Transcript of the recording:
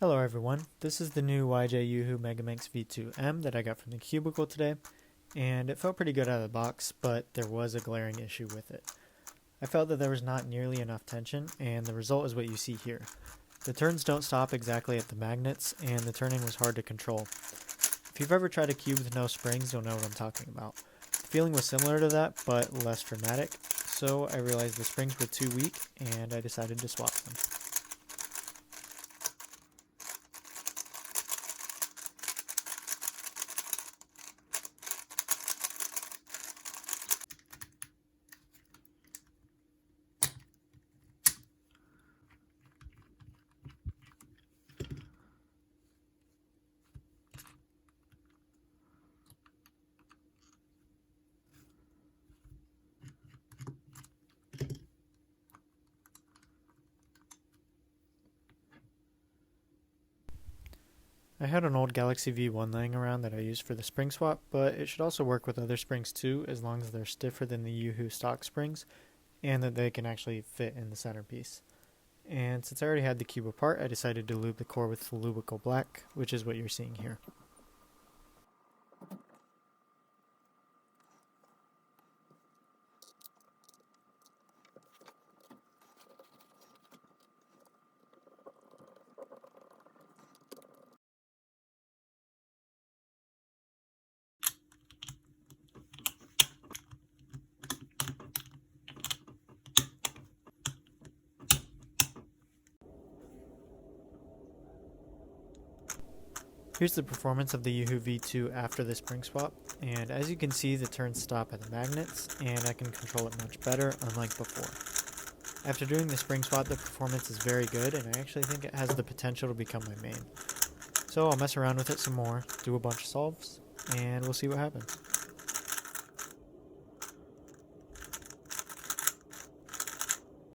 Hello everyone, this is the new YuHu Megaminx V2M that I got from TheCubicle today, and it felt pretty good out of the box, but there was a glaring issue with it. I felt that there was not nearly enough tension, and the result is what you see here. The turns don't stop exactly at the magnets, and the turning was hard to control. If you've ever tried a cube with no springs, you'll know what I'm talking about. The feeling was similar to that, but less dramatic, so I realized the springs were too weak, and I decided to swap them. I had an old Galaxy V1 laying around that I used for the spring swap, but it should also work with other springs too, as long as they're stiffer than the YuHu stock springs, and that they can actually fit in the centerpiece. And since I already had the cube apart, I decided to lube the core with TheCubicle Black, which is what you're seeing here. Here's the performance of the YuHu V2 after the spring swap, and as you can see, the turns stop at the magnets, and I can control it much better, unlike before. After doing the spring swap, the performance is very good, and I actually think it has the potential to become my main. So I'll mess around with it some more, do a bunch of solves, and we'll see what happens.